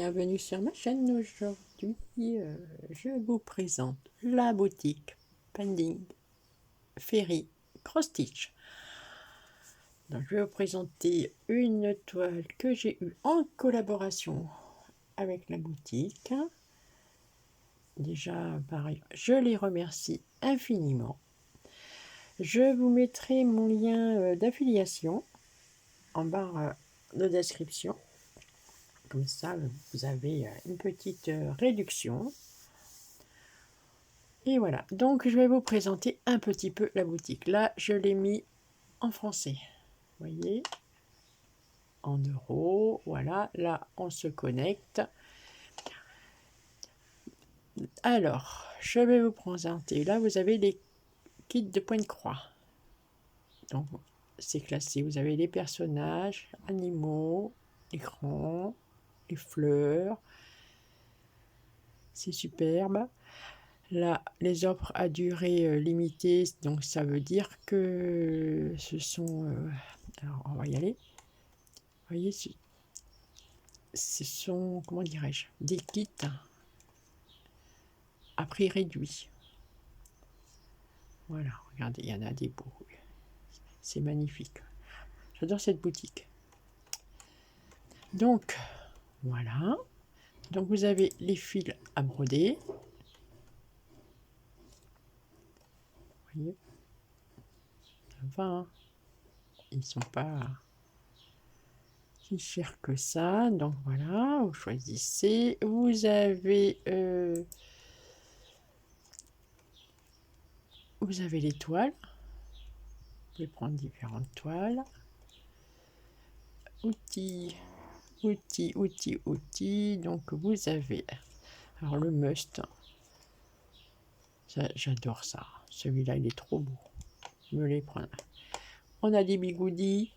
bienvenue sur ma chaîne. Aujourd'hui, je vous présente la boutique Pending Ferry Cross Stitch. Donc, je vais vous présenter une toile que j'ai eue en collaboration avec la boutique. Déjà, pareil, je les remercie infiniment. Je vous mettrai mon lien d'affiliation en barre de description. Comme ça, vous avez une petite réduction. Et voilà, donc je vais vous présenter un petit peu la boutique. Là, je l'ai mis en français. Vous voyez, en euros. Voilà, là, on se connecte. Alors, je vais vous présenter. Là, vous avez les kits de pointe-croix. Donc, c'est classé. Vous avez les personnages, animaux, écran, les fleurs. C'est superbe. Là, les offres à durée limitée, donc ça veut dire que ce sont... alors, on va y aller. Vous voyez, ce sont, comment dirais-je, des kits à prix réduit. Voilà, regardez, il y en a des beaux. C'est magnifique. J'adore cette boutique. Donc, voilà. Donc, vous avez les fils à broder. Vous voyez, ça va, hein. Ils sont pas si chers que ça. Donc, voilà, vous choisissez. Vous avez... vous avez les toiles. Vous pouvez prendre différentes toiles. Outils, outils, outils, outils. Donc vous avez, alors le must, j'adore ça. Celui-là, il est trop beau. Je me les prends. On a des bigoudis.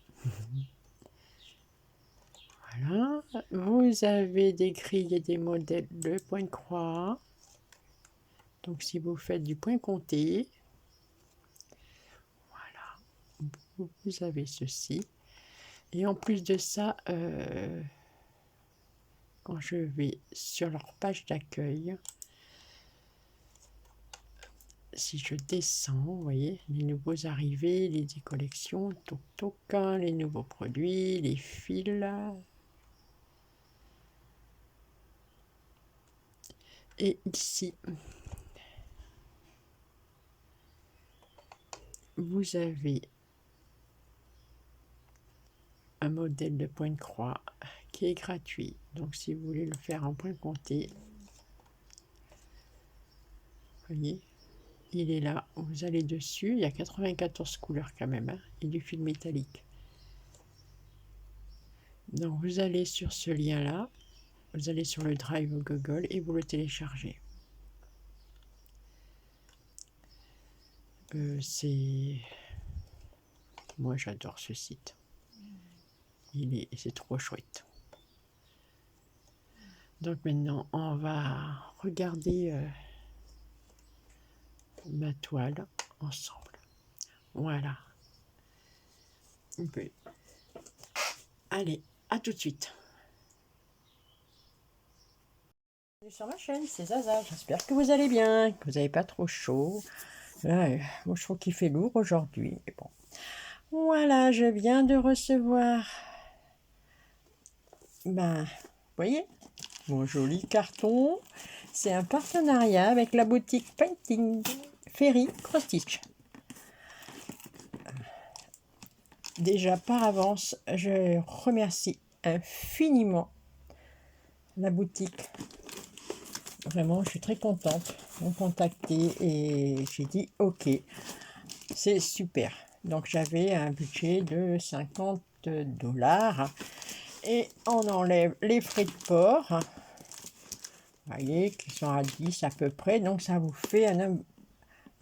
Voilà. Vous avez des grilles et des modèles de point-croix. Donc si vous faites du point compté, voilà, vous avez ceci. Et en plus de ça, quand je vais sur leur page d'accueil, si je descends, vous voyez, les nouveaux arrivés, les collections, toc toc, les nouveaux produits, les fils. Et ici, vous avez un modèle de point-croix qui est gratuit. Donc si vous voulez le faire en point compté, vous voyez, il est là, vous allez dessus, il y a 94 couleurs quand même, hein, et du fil métallique. Donc vous allez sur ce lien là, vous allez sur le Drive Google et vous le téléchargez. C'est... Moi j'adore ce site. C'est trop chouette. Donc maintenant on va regarder ma toile ensemble. Voilà. On peut... Allez, à tout de suite. Bienvenue sur ma chaîne, c'est Zaza. J'espère que vous allez bien, que vous n'avez pas trop chaud. Là, moi je trouve qu'il fait lourd aujourd'hui. Bon. Voilà, je viens de recevoir, ben, vous voyez, mon joli carton. C'est un partenariat avec la boutique Painting Ferry Cross Stitch. Déjà par avance, je remercie infiniment la boutique. Vraiment, je suis très contente. Ils m'ont contacté et j'ai dit ok, c'est super. Donc j'avais un budget de 50 $ et on enlève les frais de port. Vous voyez, qui sont à 10 à peu près. Donc ça vous fait un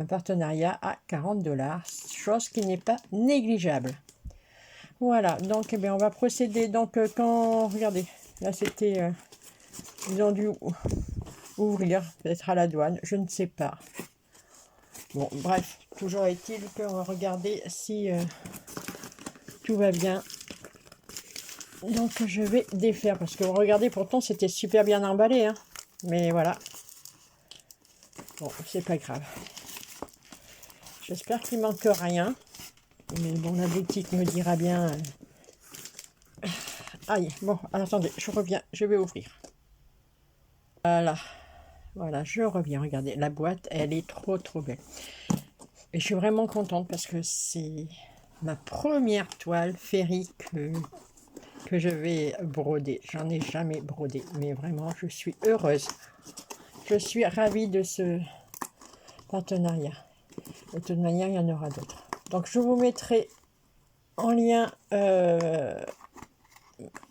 partenariat à 40 $, chose qui n'est pas négligeable. Voilà, donc eh bien, on va procéder. Donc quand, regardez, là c'était, ils ont dû ouvrir, peut-être à la douane, je ne sais pas. Bon, bref, toujours est-il qu'on va regarder si tout va bien. Donc je vais défaire parce que regardez, pourtant c'était super bien emballé, hein. Mais voilà. Bon, c'est pas grave. J'espère qu'il manque rien. Mais bon, la boutique me dira bien. Aïe, bon, alors, attendez, je reviens, je vais ouvrir. Voilà, voilà, je reviens. Regardez, la boîte, elle est trop belle. Et je suis vraiment contente parce que c'est ma première toile féerique que je vais broder. J'en ai jamais brodé, mais vraiment, je suis heureuse. Je suis ravie de ce partenariat. De toute manière, il y en aura d'autres. Donc, je vous mettrai en lien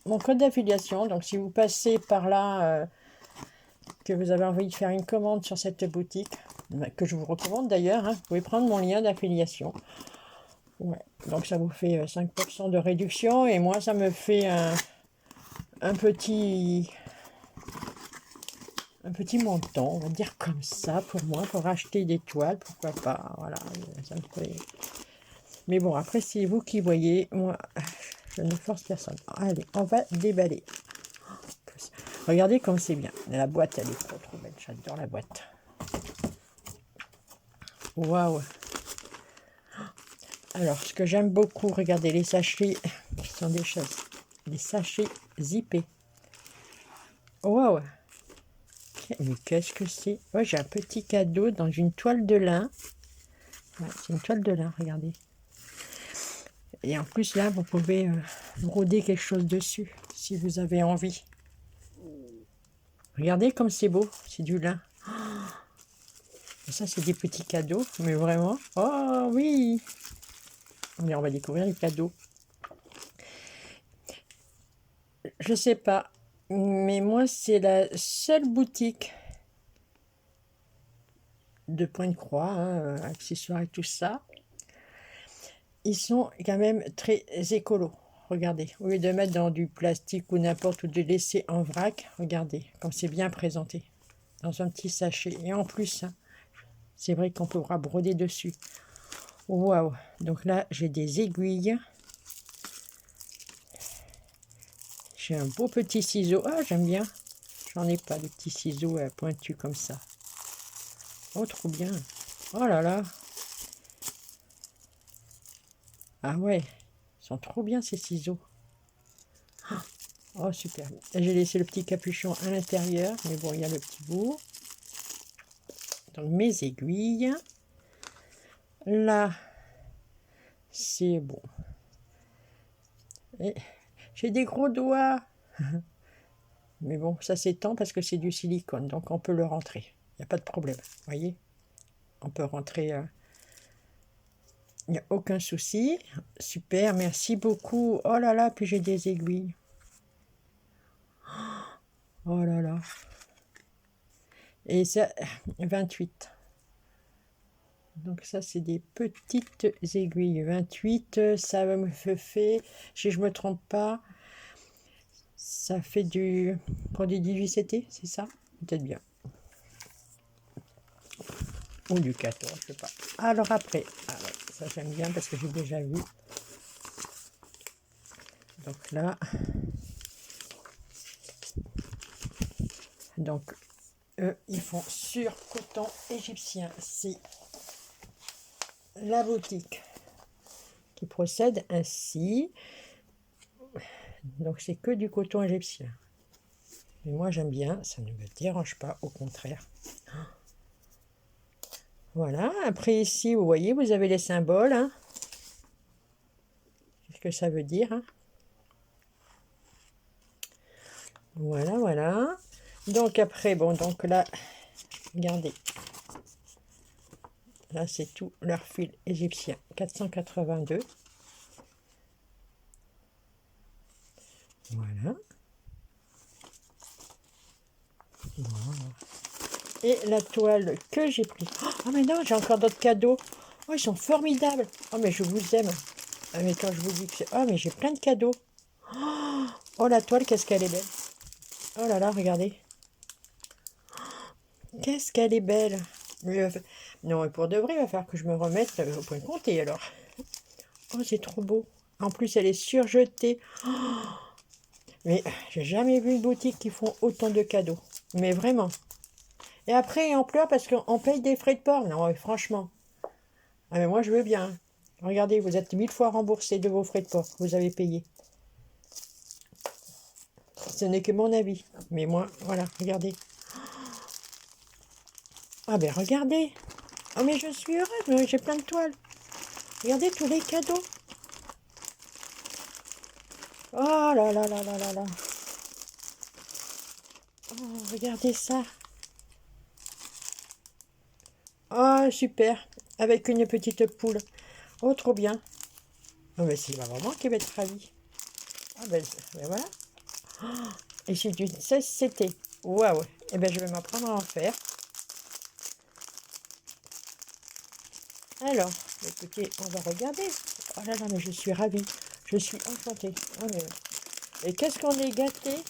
mon code d'affiliation. Donc, si vous passez par là, que vous avez envie de faire une commande sur cette boutique, que je vous recommande d'ailleurs, hein, vous pouvez prendre mon lien d'affiliation. Ouais. Donc, ça vous fait 5% de réduction. Et moi, ça me fait un petit montant, on va dire comme ça, pour moi, pour acheter des toiles, pourquoi pas, voilà, ça me fait... Mais bon, après, c'est vous qui voyez, moi, je ne force personne. Allez, on va déballer. Regardez comme c'est bien, la boîte, elle est trop belle, j'adore la boîte. Waouh! Alors, ce que j'aime beaucoup, regardez, les sachets, qui sont des choses, des sachets zippés. Waouh! Mais qu'est-ce que c'est? Ouais, j'ai un petit cadeau dans une toile de lin. Ouais, c'est une toile de lin, regardez. Et en plus, là, vous pouvez broder quelque chose dessus, si vous avez envie. Regardez comme c'est beau, c'est du lin. Et ça, c'est des petits cadeaux, mais vraiment. Oh oui! Mais on va découvrir les cadeaux. Je sais pas, mais moi, c'est la seule boutique de Pointe-Croix, hein, accessoires et tout ça. Ils sont quand même très écolos. Regardez, au lieu de mettre dans du plastique ou n'importe, ou de laisser en vrac, regardez, comme c'est bien présenté, dans un petit sachet. Et en plus, hein, c'est vrai qu'on pourra broder dessus. Waouh! Donc là, j'ai des aiguilles. J'ai un beau petit ciseau. Ah, j'aime bien. J'en ai pas, des petits ciseaux pointus comme ça. Oh, trop bien. Oh là là. Ah ouais, ils sont trop bien ces ciseaux. Oh, super. J'ai laissé le petit capuchon à l'intérieur, mais bon, il y a le petit bout. Donc, mes aiguilles. Là, c'est bon. Et j'ai des gros doigts. Mais bon, ça s'étend parce que c'est du silicone, donc on peut le rentrer. Il n'y a pas de problème, vous voyez. On peut rentrer, il n'y a aucun souci. Super, merci beaucoup. Oh là là, puis j'ai des aiguilles. Oh là là. Et ça, 28. Donc ça, c'est des petites aiguilles. 28, ça me fait, si je ne me trompe pas, ça fait du pour du 18CT, c'est ça? Peut-être bien. Ou du 14, je sais pas. Alors après, ah ouais, ça j'aime bien parce que j'ai déjà vu. Donc là, donc eux, ils font sur coton égyptien. C'est la boutique qui procède ainsi. Donc c'est que du coton égyptien. Mais moi j'aime bien, ça ne me dérange pas, au contraire. Voilà, après ici, vous voyez, vous avez les symboles. Hein. Qu'est-ce que ça veut dire hein. Voilà, voilà. Donc après, bon, donc là, regardez. Là, c'est tout leur fil égyptien, 482. Voilà. Voilà. Et la toile que j'ai prise. Oh, mais non, j'ai encore d'autres cadeaux. Oh, ils sont formidables. Oh, mais je vous aime. Ah, mais quand je vous dis que c'est... Oh, mais j'ai plein de cadeaux. Oh, la toile, qu'est-ce qu'elle est belle. Oh là là, regardez. Qu'est-ce qu'elle est belle. Non, et pour de vrai, il va falloir que je me remette au point de compter, alors. Oh, c'est trop beau. En plus, elle est surjetée. Oh, Mais j'ai jamais vu une boutique qui font autant de cadeaux. Mais vraiment. Et après, on pleure parce qu'on paye des frais de port. Non, ouais, franchement. Ah, mais moi, je veux bien. Regardez, vous êtes 1000 fois remboursé de vos frais de port que vous avez payés. Ce n'est que mon avis. Mais moi, voilà, regardez. Ah ben regardez. Oh mais je suis heureuse, mais j'ai plein de toiles. Regardez tous les cadeaux. Oh là là là là là là. Oh, regardez ça. Oh super. Avec une petite poule. Oh trop bien. Oh ben c'est ma maman qui va être ravie. Ah ben voilà. Et c'est une 16CT. Waouh. Et ben je vais m'apprendre à en faire. Alors, écoutez, on va regarder. Oh là là, mais je suis ravie. Je suis enchantée. Oh, mais... Et qu'est-ce qu'on est gâtés.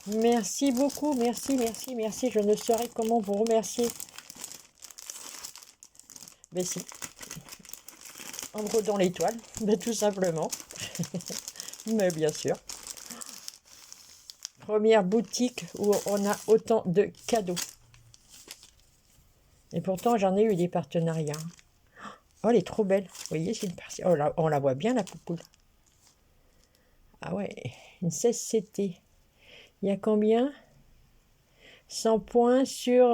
Merci beaucoup, merci, merci, merci. Je ne saurais comment vous remercier. Mais si, en brodant l'étoile, mais tout simplement. Mais bien sûr. Première boutique où on a autant de cadeaux. Et pourtant, j'en ai eu des partenariats. Oh, elle est trop belle. Vous voyez, c'est une partie. Oh, là, on la voit bien, la poupoule. Ah ouais, une 16CT. Il y a combien? 100 points sur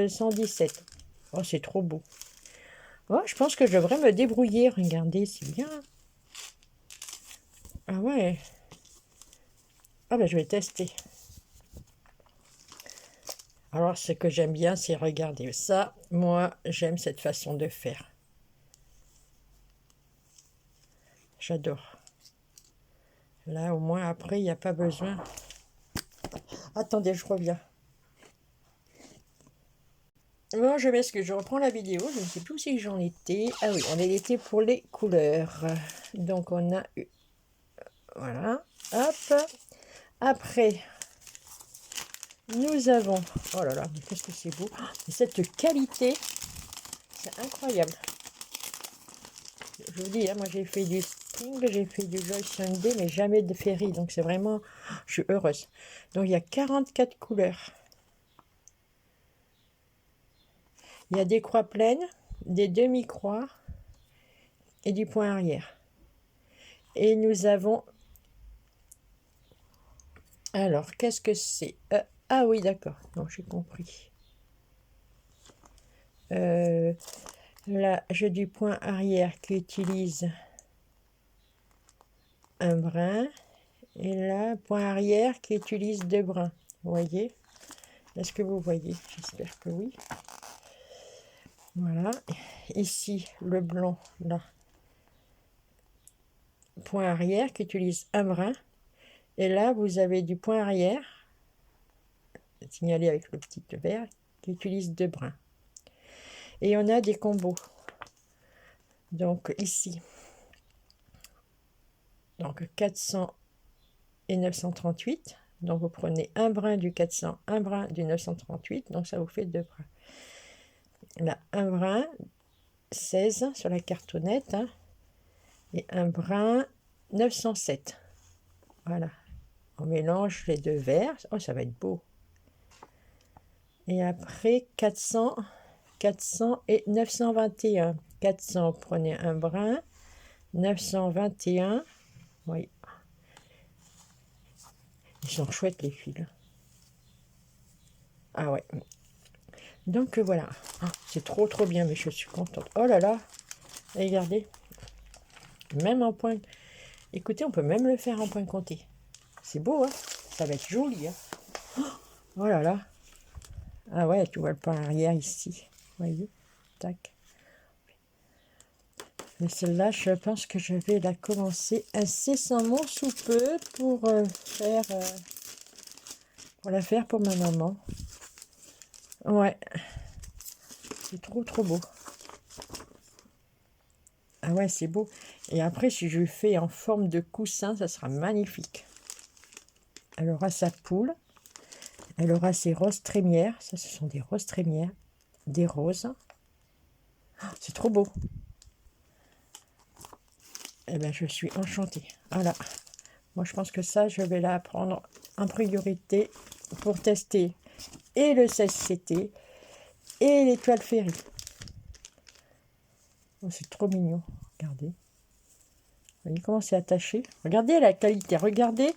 117. Oh, c'est trop beau. Oh, je pense que je devrais me débrouiller. Regardez, c'est bien. Ah ouais. Ah ben, je vais tester. Alors, ce que j'aime bien, c'est regarder ça. Moi, j'aime cette façon de faire. J'adore. Là, au moins, après, il n'y a pas besoin. Attendez, je reviens. Bon, je m'excuse, je reprends la vidéo. Je ne sais plus si j'en étais. Ah oui, on était pour les couleurs. Donc, on a eu... Voilà. Hop. Après, nous avons... Oh là là, mais qu'est-ce que c'est beau. Cette qualité, c'est incroyable. Je vous dis, hein, moi j'ai fait du Sting, j'ai fait du Joy Sunday, mais jamais de Ferry. Donc c'est vraiment... Je suis heureuse. Donc il y a 44 couleurs. Il y a des croix pleines, des demi-croix et du point arrière. Et nous avons... Alors, qu'est-ce que c'est? Ah oui, d'accord. Donc j'ai compris. Là, j'ai du point arrière qui utilise un brin. Et là, point arrière qui utilise 2 brins. Vous voyez? Est-ce que vous voyez? J'espère que oui. Voilà. Ici, le blanc, là. Point arrière qui utilise un brin. Et là, vous avez du point arrière, signalé avec le petit vert, qui utilise 2 brins. Et on a des combos. Donc ici, donc 400 et 938. Donc vous prenez un brin du 400, un brin du 938. Donc ça vous fait 2 brins. Là, un brin 16 sur la cartonnette. Hein, et un brin 907. Voilà. On mélange les 2 verts. Oh, ça va être beau. Et après, 400, 400 et 921. 400, prenez un brin. 921, oui. Ils sont chouettes, les fils. Ah ouais. Donc voilà. Ah, c'est trop, trop bien, mais je suis contente. Oh là là. Regardez. Même en point... Écoutez, on peut même le faire en point compté. C'est beau, hein? Ça va être joli, hein? Oh là là. Ah ouais, tu vois le point arrière ici. Vous voyez? Tac. Mais celle-là, je pense que je vais la commencer incessamment sous peu pour la faire pour ma maman. Ouais. C'est trop, trop beau. Ah ouais, c'est beau. Et après, si je le fais en forme de coussin, ça sera magnifique. Elle aura sa poule. Elle aura ses roses trémières. Ça, ce sont des roses trémières. Des roses. Oh, c'est trop beau. Eh bien, je suis enchantée. Voilà. Moi, je pense que ça, je vais la prendre en priorité pour tester et le 16CT et l'étoile Ferry. Oh, c'est trop mignon. Regardez. Vous voyez comment c'est attaché. Regardez la qualité. Regardez.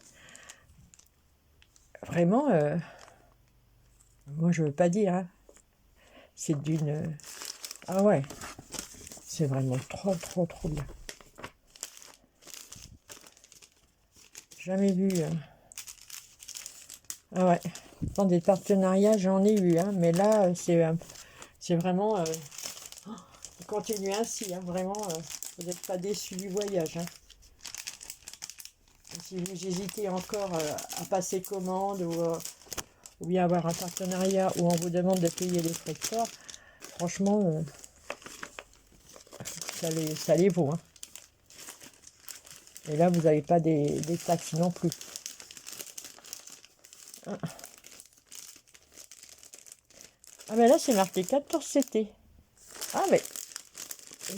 Vraiment, moi, je veux pas dire. Hein. C'est d'une... Ah ouais. C'est vraiment trop, trop, trop bien. Jamais vu... Ah ouais. Dans des partenariats, j'en ai eu. Hein, mais là, c'est vraiment... continuez ainsi. Hein, vraiment, vous n'êtes pas déçus du voyage. Hein. Si vous hésitez encore à passer commande ou bien avoir un partenariat où on vous demande de payer les frais de port, franchement, ça les vaut. Hein. Et là, vous n'avez pas des taxes non plus. Ah, mais là, c'est marqué 14CT. Ah, mais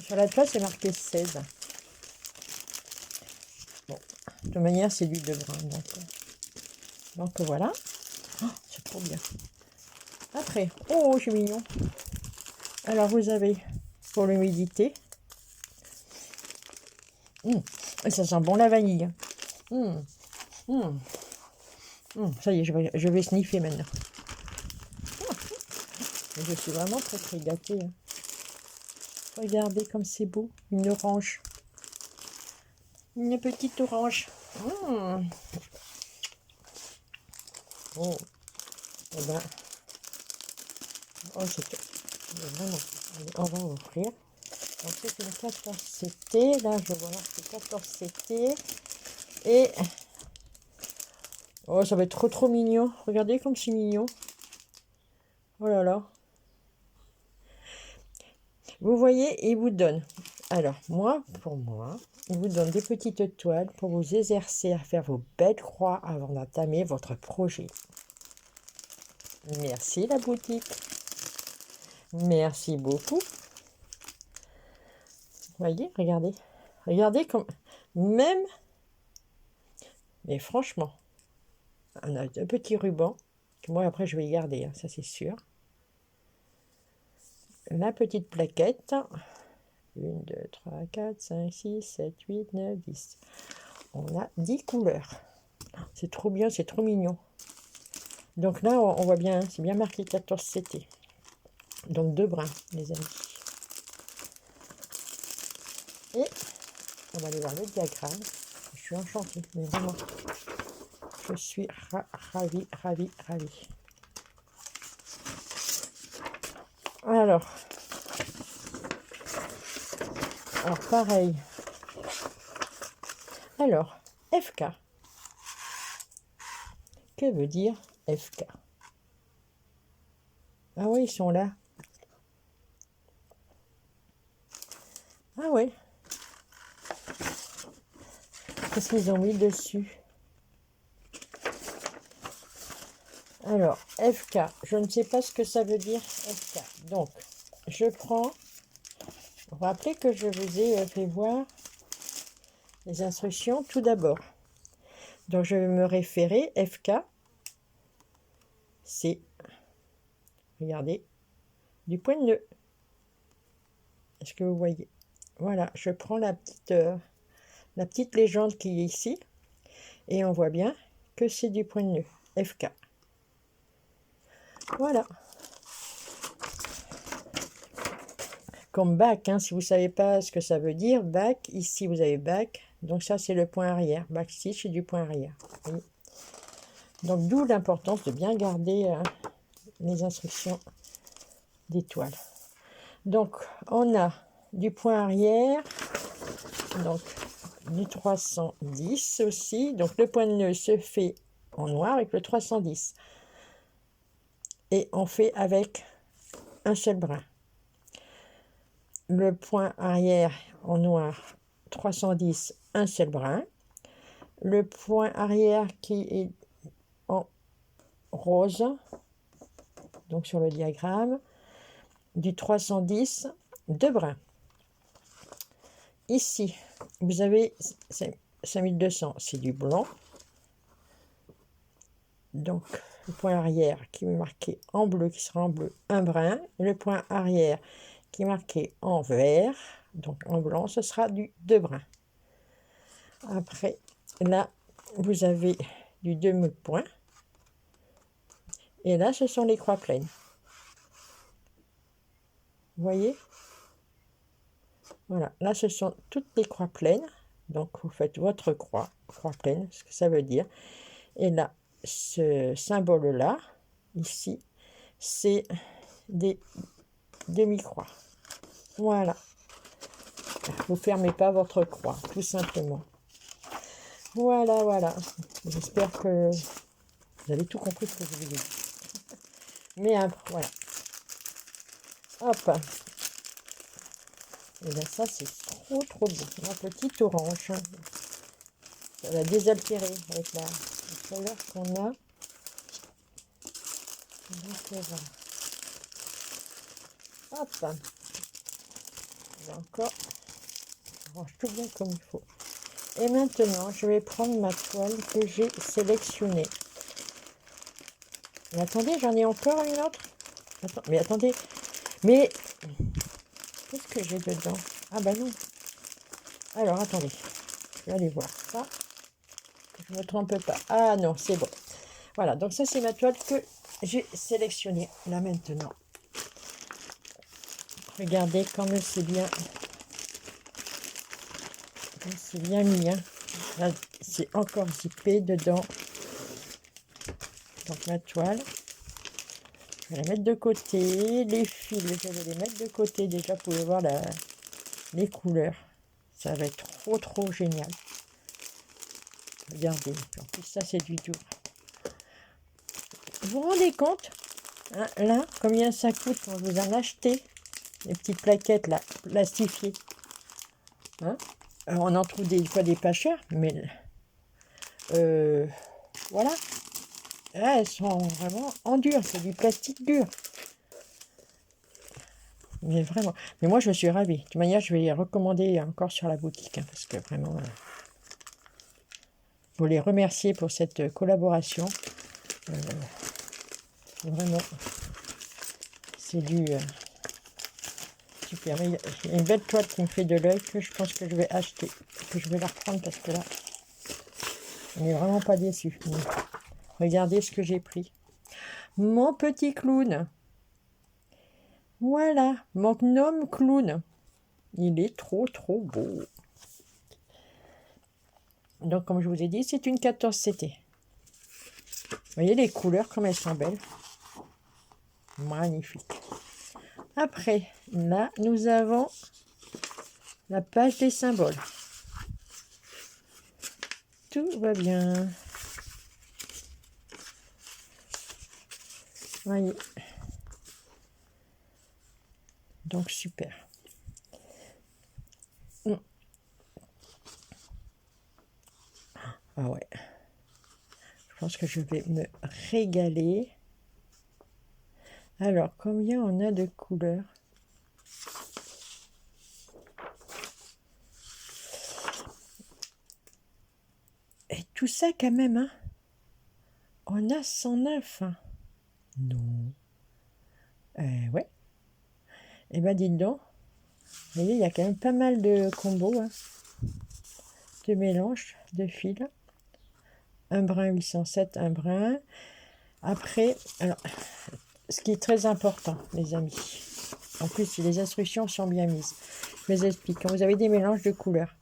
sur la toile, c'est marqué 16. Bon, de toute manière, c'est du de brun. Donc voilà. Oh, c'est trop bien. Après, oh, c'est mignon. Alors, vous avez pour l'humidité. Et ça sent bon la vanille. Ça y est, je vais sniffer maintenant. Je suis vraiment très très gâtée. Hein. Regardez comme c'est beau. Une orange. Une petite orange. Oh, eh ben. Oh, c'est vraiment. Allez, on va ouvrir. Donc c'est une 14CT. Là, je vois c'est 14CT. Et... Oh, ça va être trop trop mignon. Regardez comme c'est mignon. Oh là là. Vous voyez, il vous donne. Alors, pour moi, il vous donne des petites toiles pour vous exercer à faire vos belles croix avant d'entamer votre projet. Merci la boutique. Merci beaucoup. Vous voyez, regardez. Regardez comme... Même... Mais franchement, on a un petit ruban. Que moi, après, je vais y garder, hein, ça c'est sûr. La petite plaquette. 1, 2, 3, 4, 5, 6, 7, 8, 9, 10. On a 10 couleurs. C'est trop bien, c'est trop mignon. Donc là, on voit bien, c'est bien marqué 14CT. Donc 2 brins, les amis. Et on va aller voir le diagramme. Je suis enchantée, mais vraiment. Je suis ravie. Alors pareil. Alors, FK. Que veut dire FK? Ah oui, ils sont là. Ah oui. Qu'est-ce qu'ils ont mis dessus? Alors, FK. Je ne sais pas ce que ça veut dire FK. Donc, je prends... Vous vous rappelez que je vous ai fait voir les instructions tout d'abord. Donc, je vais me référer. FK. C'est... Regardez. Du point de nœud. Est-ce que vous voyez? Voilà, je prends la petite légende qui est ici. Et on voit bien que c'est du point de nœud. FK. Voilà. Comme bac, hein, si vous ne savez pas ce que ça veut dire, bac, ici vous avez bac. Donc ça, c'est le point arrière. Back stitch, c'est du point arrière. Oui. Donc d'où l'importance de bien garder les instructions des toiles. Donc on a du point arrière, donc du 310 aussi. Donc le point de nœud se fait en noir avec le 310. Et on fait avec un seul brin. Le point arrière en noir 310, un seul brin. Le point arrière qui est en rose, donc sur le diagramme, du 310, 2 brins. Ici, vous avez 5200, c'est du blanc. Donc, le point arrière qui est marqué en bleu, qui sera en bleu, un brin. Le point arrière qui est marqué en vert, donc en blanc, ce sera du 2 brins. Après, là, vous avez du demi-point. Et là, ce sont les croix pleines. Vous voyez? Voilà, là, ce sont toutes les croix pleines. Donc, vous faites votre croix pleine, ce que ça veut dire. Et là, ce symbole-là, ici, c'est des demi-croix. Voilà. Vous fermez pas votre croix, tout simplement. Voilà, voilà. J'espère que vous avez tout compris ce que je vous ai dit. Mais voilà. Hop. Et bien ça, c'est trop, trop beau. Ma petite orange. Ça va désaltérer avec la couleur qu'on a. Donc, voilà. Hop. Et encore, je range tout bien comme il faut. Et maintenant, je vais prendre ma toile que j'ai sélectionnée. Mais attendez, j'en ai encore une autre. Mais attendez. Mais qu'est-ce que j'ai dedans? Ah bah non. Alors, attendez. Je vais aller voir ça. Que je ne me trompe pas. Ah non, c'est bon. Voilà, donc ça, c'est ma toile que j'ai sélectionnée. Là, maintenant. Regardez comme c'est bien. C'est bien mis. Hein. Là, c'est encore zippé dedans. Donc, ma toile. Je vais la mettre de côté. Les fils, je vais les mettre de côté. Déjà, vous pouvez voir les couleurs. Ça va être trop, trop génial. Regardez. En plus, ça, c'est du doux. Vous vous rendez compte, hein, là, combien ça coûte quand vous en achetez les petites plaquettes, là, plastifiées. Hein? Alors, on en trouve des fois des pas chers, mais voilà. Là, elles sont vraiment en dur. C'est du plastique dur. Mais vraiment. Mais moi, je suis ravie. De toute manière, je vais les recommander encore sur la boutique. Hein, parce que vraiment, faut les remercier pour cette collaboration. Vraiment, c'est du super. Mais il y a une belle toile qui me fait de l'œil que je pense que je vais acheter. Que je vais la reprendre parce que là, on n'est vraiment pas déçu. Regardez ce que j'ai pris. Mon petit clown. Voilà, mon gnome clown. Il est trop, trop beau. Donc, comme je vous ai dit, c'est une 14CT. Vous voyez les couleurs, comme elles sont belles. Magnifique. Après, là, nous avons la page des symboles. Tout va bien. Voyez. Donc, super. Ah ouais. Je pense que je vais me régaler. Alors, combien on a de couleurs? Et tout ça quand même, hein? On a 109. Hein. Non. Ouais. Eh ben, dites donc. Vous voyez, il y a quand même pas mal de combos, hein, de mélanges, de fils. Un brin 807, un brin. Après, alors, ce qui est très important, les amis. En plus, les instructions sont bien mises. Je vous explique. Quand vous avez des mélanges de couleurs,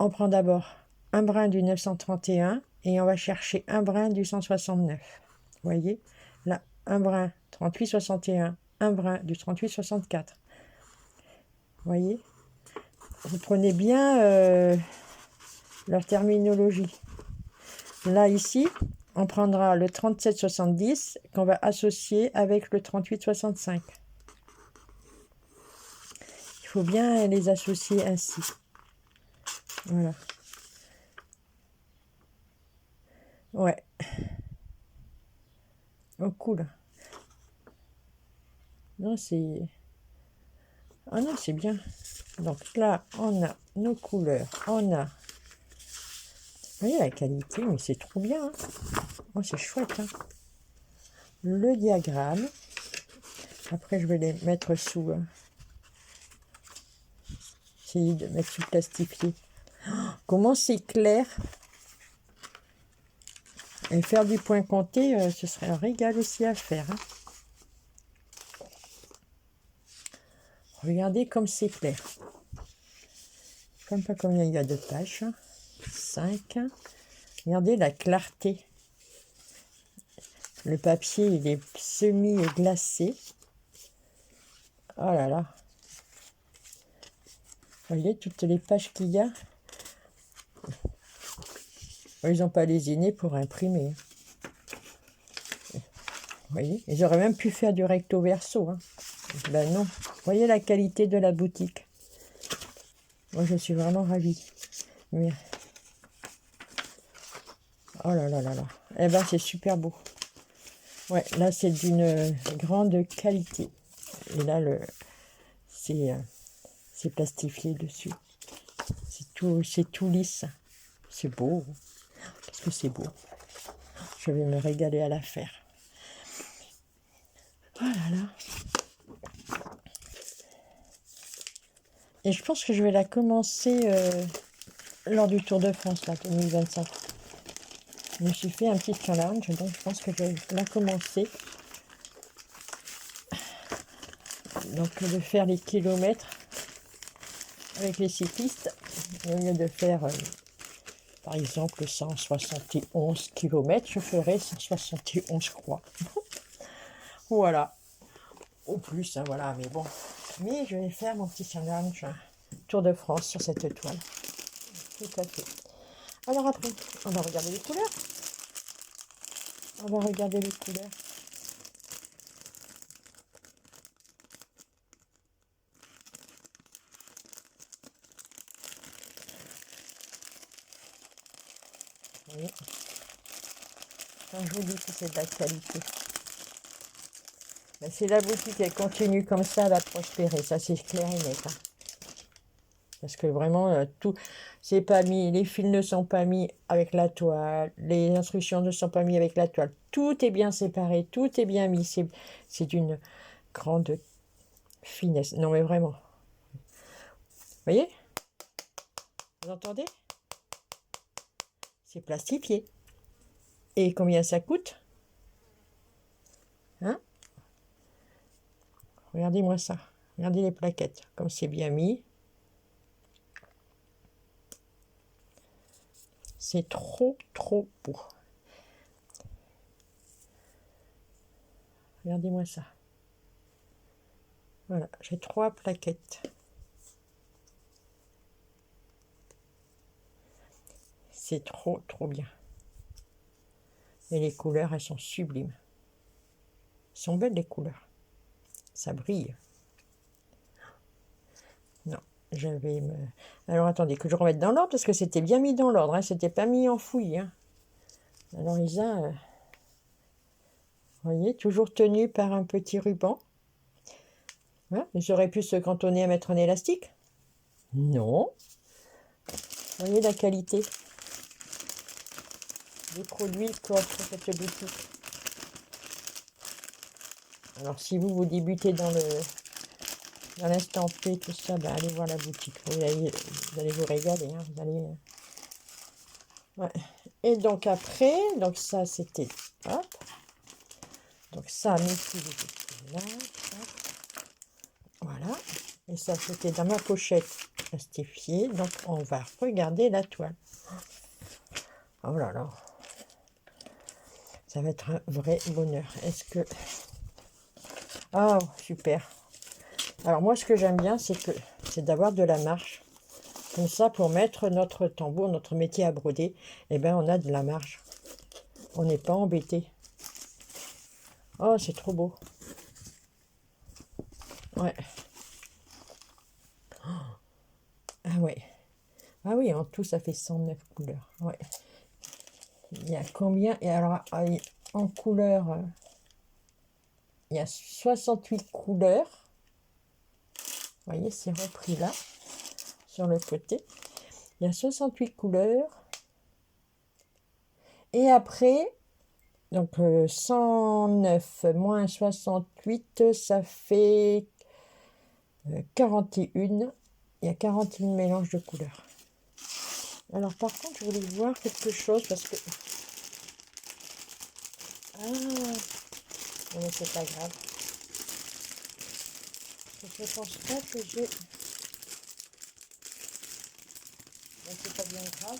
on prend d'abord un brin du 931 et on va chercher un brin du 169. Vous voyez? Là, un brin 3861, un brin du 3864. Vous voyez? Vous prenez bien leur terminologie. Là, ici, on prendra le 3770 qu'on va associer avec le 3865. Il faut bien les associer ainsi. Voilà. Ouais. Oh, cool. Non, c'est... Ah non, c'est bien. Donc là, on a nos couleurs. On a Vous voyez la qualité, mais c'est trop bien. Hein. Oh, c'est chouette. Hein. Le diagramme. Après, je vais les mettre sous... essayer de mettre sous plastifié. Oh, comment c'est clair. Et faire du point compté, ce serait un régal aussi à faire. Hein. Regardez comme c'est clair. Comme pas combien il y a de pages. 5. Regardez la clarté. Le papier, il est semi-glacé. Oh là là. Vous voyez toutes les pages qu'il y a. Ils n'ont pas lésiné pour imprimer. Vous voyez, ils auraient même pu faire du recto verso. Hein. Ben non. Vous voyez la qualité de la boutique. Moi, je suis vraiment ravie. Mais... oh là là là là. Eh ben, c'est super beau. Ouais, là, c'est d'une grande qualité. Et là, c'est plastifié dessus. C'est tout lisse. C'est beau. Qu'est-ce que c'est beau. Je vais me régaler à la faire. Oh là là. Et je pense que je vais la commencer lors du Tour de France, là, 2025. Je me suis fait un petit challenge, donc je pense que je vais la commencer. Donc de faire les kilomètres avec les cyclistes, au lieu de faire par exemple 171 km, je ferai 171, je crois. Voilà. Au plus, hein, voilà, mais bon. Mais je vais faire mon petit challenge Tour de France sur cette toile. Tout à fait. Alors après, on va regarder les couleurs. On va regarder les couleurs. Oui. Quand je vous dis que c'est de la qualité. Mais si la boutique elle continue comme ça, elle va prospérer. Ça, c'est clair et net. Hein. Parce que vraiment, tout, c'est pas mis, les fils ne sont pas mis avec la toile, les instructions ne sont pas mis avec la toile. Tout est bien séparé, tout est bien mis. C'est d'une grande finesse. Non, mais vraiment. Vous voyez? Vous entendez? C'est plastifié. Et combien ça coûte? Hein? Regardez-moi ça. Regardez les plaquettes, comme c'est bien mis. C'est trop, trop beau. Regardez-moi ça. Voilà, j'ai 3 plaquettes. C'est trop, trop bien. Et les couleurs, elles sont sublimes. Elles sont belles, les couleurs. Ça brille. Non, je vais me... Alors, attendez, que je remette dans l'ordre, parce que c'était bien mis dans l'ordre. Hein, c'était pas mis en fouille. Hein. Alors, Lisa, vous voyez, toujours tenu par un petit ruban. Hein, j'aurais pu se cantonner à mettre un élastique. Non. Vous voyez la qualité des produits qu'offre cette boutique. Alors, si vous débutez dans l'instant P, tout ça, ben, allez voir la boutique. Vous allez vous régaler. Hein, vous allez... ouais. Et donc après, donc ça c'était... hop. Donc ça, mes filles, là. Voilà. Et ça, c'était dans ma pochette plastifiée. Donc, on va regarder la toile. Oh là là. Ça va être un vrai bonheur. Est-ce que... ah, super. Alors, moi, ce que j'aime bien, c'est d'avoir de la marge. Comme ça, pour mettre notre tambour, notre métier à broder, eh ben, on a de la marge. On n'est pas embêté. Oh, c'est trop beau. Ouais. Ah ouais. Ah oui, en tout, ça fait 109 couleurs. Ouais. Il y a combien? Et alors, en couleur, il y a 68 couleurs. Vous voyez, c'est repris là, sur le côté. Il y a 68 couleurs. Et après, donc 109 moins 68, ça fait 41. Il y a 41 mélanges de couleurs. Alors par contre, je voulais voir quelque chose parce que... Ah, mais c'est pas grave. Je pense pas que j'ai... C'est pas bien grave.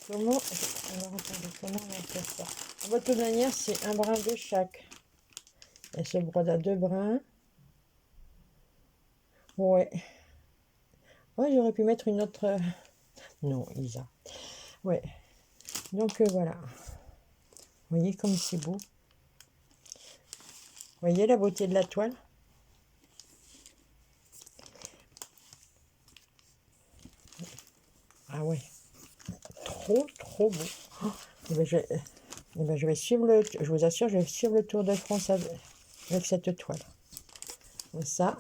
Comment... Alors attendez, comment on va faire ça? De toute manière, c'est un brin de chaque. Elle se brode à 2 brins. Ouais. Ouais, j'aurais pu mettre une autre... Non, Isa. Ouais. Donc voilà. Vous voyez comme c'est beau. Vous voyez la beauté de la toile? Ah ouais. Trop, trop beau. Oh, et ben je vais suivre le... Je vous assure, je vais suivre le Tour de France avec cette toile. Comme ça.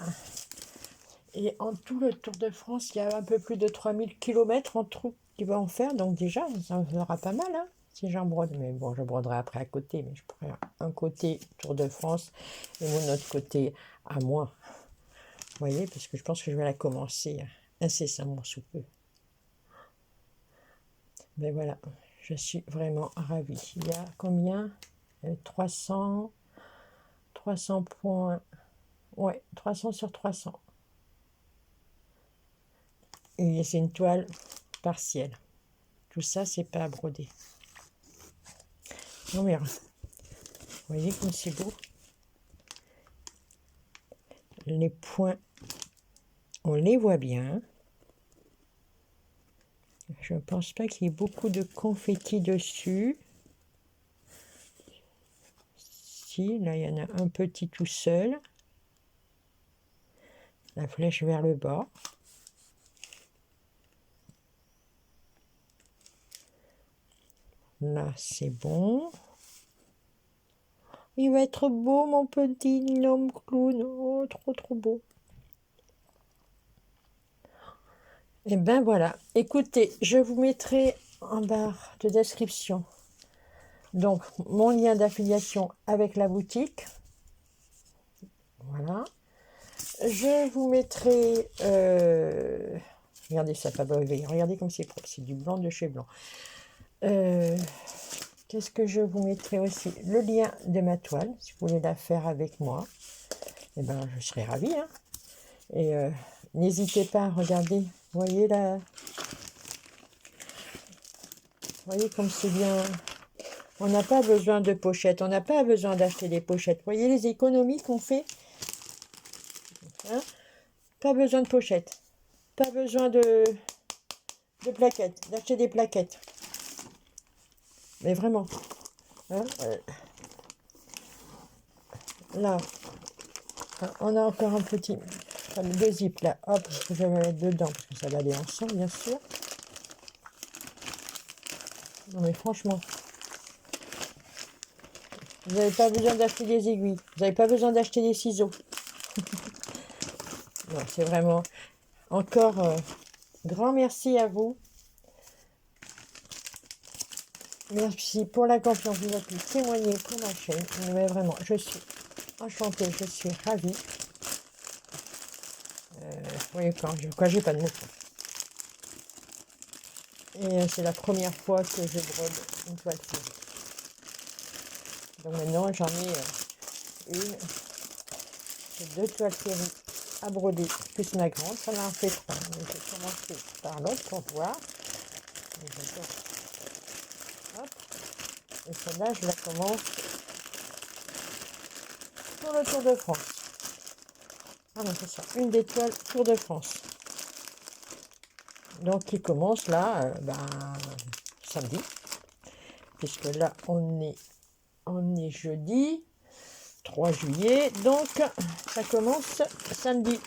Et en tout, le Tour de France, il y a un peu plus de 3000 km en tout qui va en faire. Donc déjà, ça en fera pas mal, hein, si j'en brode. Mais bon, je broderai après à côté. Mais je pourrais un côté Tour de France et mon autre côté à moi. Vous voyez, parce que je pense que je vais la commencer incessamment sous peu. Mais voilà, je suis vraiment ravie. Il y a combien? 300 points. Ouais, 300 sur 300. Et c'est une toile partielle. Tout ça, c'est pas à broder. Non mais, vous voyez comme c'est beau. Les points, on les voit bien. Je ne pense pas qu'il y ait beaucoup de confetti dessus. Si, là, il y en a un petit tout seul. La flèche vers le bas. Là, c'est bon. Il va être beau, mon petit homme clown. Oh, trop, trop beau. Et ben voilà. Écoutez, je vous mettrai en barre de description donc mon lien d'affiliation avec la boutique. Voilà. Je vous mettrai... regardez ça, pas brevet. Regardez comme c'est propre. C'est du blanc de chez Blanc. Qu'est-ce que je vous mettrai aussi? Le lien de ma toile, si vous voulez la faire avec moi. Eh ben, je serai ravie. Hein. Et n'hésitez pas à regarder. Vous voyez là? Vous voyez comme c'est bien. On n'a pas besoin de pochettes. On n'a pas besoin d'acheter des pochettes. Vous voyez les économies qu'on fait? Hein? Pas besoin de pochettes. Pas besoin de plaquettes. D'acheter des plaquettes. Mais vraiment. Hein? Là. On a encore un petit... Enfin, deux zips là. Hop, je vais mettre dedans parce que ça va aller ensemble, bien sûr. Non mais franchement. Vous n'avez pas besoin d'acheter des aiguilles. Vous n'avez pas besoin d'acheter des ciseaux. Non, c'est vraiment... Encore grand merci à vous. Merci pour la confiance que vous avez pu témoigner pour ma chaîne. Mais vraiment, je suis enchantée, je suis ravie. Vous voyez quand j'ai pas de mots. Et c'est la première fois que je brode une toile série. Donc maintenant, j'en ai deux toiles séries à broder, plus ma grande. Ça en fait 3. Je vais commencer par l'autre pour voir. Hop. Et celle-là, je la commence sur le Tour de France. Ah non, c'est ça. Une des toiles Tour de France. Donc, qui commence là, samedi. Puisque là, on est jeudi 3 juillet. Donc, ça commence samedi.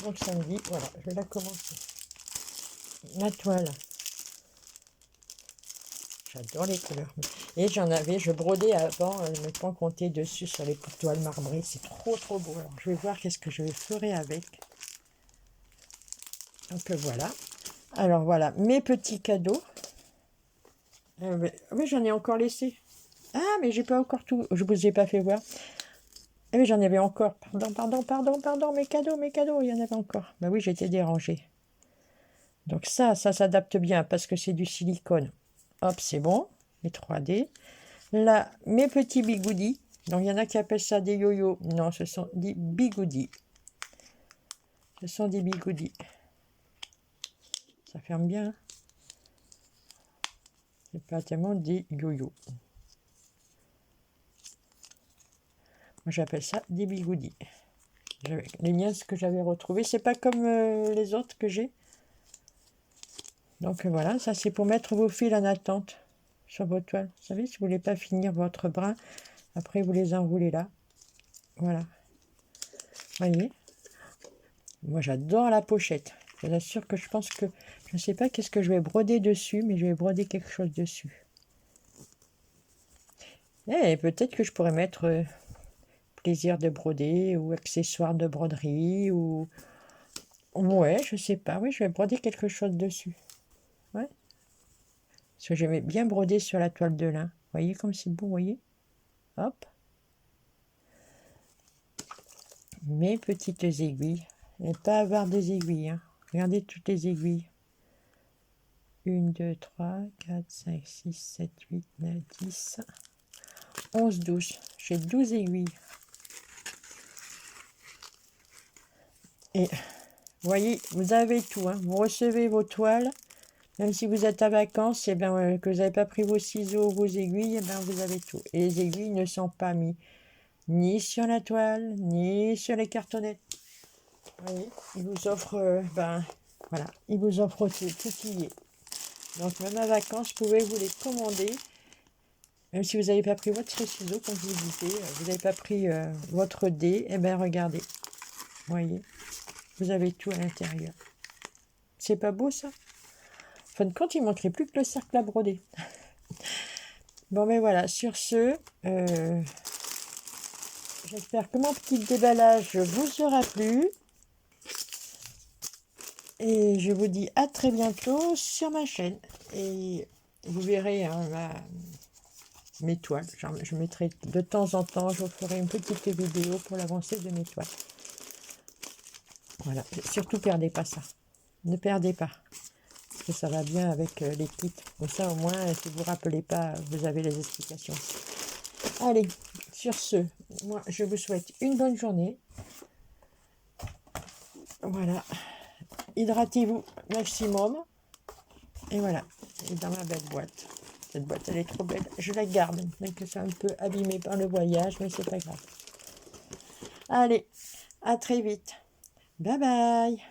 Donc, samedi, voilà, je vais la commencer. Ma toile. J'adore les couleurs. Et je brodais avant, ne pas compter dessus sur les toiles marbrées. C'est trop, trop beau. Alors, je vais voir qu'est-ce que je ferai avec. Donc, voilà. Alors voilà, mes petits cadeaux. Oui, j'en ai encore laissé. Ah, mais j'ai pas encore tout. Je vous ai pas fait voir. Ah oui, j'en avais encore. Pardon. Mes cadeaux, il y en avait encore. Bah oui, j'étais dérangée. Donc ça s'adapte bien parce que c'est du silicone. Hop, c'est bon. Les 3D. Là, mes petits bigoudis. Donc il y en a qui appellent ça des yo-yo. Non, ce sont des bigoudis. Ce sont des bigoudis. Ça ferme bien. Hein. C'est pas tellement des yo-yo. Moi, j'appelle ça des bigoudis. Les miens, ce que j'avais retrouvé, c'est pas comme les autres que j'ai. Donc voilà, ça c'est pour mettre vos fils en attente sur vos toiles. Vous savez, si vous voulez pas finir votre brin, après vous les enroulez là. Voilà. Voyez. Moi j'adore la pochette. Je vous assure que je pense que je ne sais pas qu'est-ce que je vais broder dessus, mais je vais broder quelque chose dessus. Et peut-être que je pourrais mettre plaisir de broder ou accessoires de broderie ou ouais, je sais pas. Oui, je vais broder quelque chose dessus. Ouais. Parce que j'aimais bien broder sur la toile de lin. Vous voyez comme c'est beau, vous voyez. Hop. Mes petites aiguilles. Et pas avoir des aiguilles. Hein. Regardez toutes les aiguilles. 1, 2, 3, 4, 5, 6, 7, 8, 9, 10, 11, 12. J'ai 12 aiguilles. Et vous voyez, vous avez tout. Hein. Vous recevez vos toiles. Même si vous êtes à vacances, et ben, que vous n'avez pas pris vos ciseaux, vos aiguilles, et ben, vous avez tout. Et les aiguilles ne sont pas mises ni sur la toile, ni sur les cartonnettes. Vous voyez, ils vous offrent, voilà, ils vous offrent tout qui est. Donc même à vacances, vous pouvez vous les commander. Même si vous n'avez pas pris votre ciseau, comme je vous disais, vous n'avez pas pris votre dé, et bien regardez. Vous voyez, vous avez tout à l'intérieur. C'est pas beau ça? En fin de compte, il ne manquerait plus que le cercle à broder. Bon, mais voilà, sur ce, j'espère que mon petit déballage vous aura plu. Et je vous dis à très bientôt sur ma chaîne. Et vous verrez hein, mes toiles. Je mettrai de temps en temps, je vous ferai une petite vidéo pour l'avancée de mes toiles. Voilà, surtout perdez pas ça. Ne perdez pas. Parce que ça va bien avec les kits. Comme ça au moins, si vous ne vous rappelez pas, vous avez les explications. Allez, sur ce, moi je vous souhaite une bonne journée. Voilà. Hydratez-vous maximum. Et voilà. Et dans ma belle boîte. Cette boîte, elle est trop belle. Je la garde. Même que c'est un peu abîmé par le voyage, mais c'est pas grave. Allez, à très vite. Bye bye.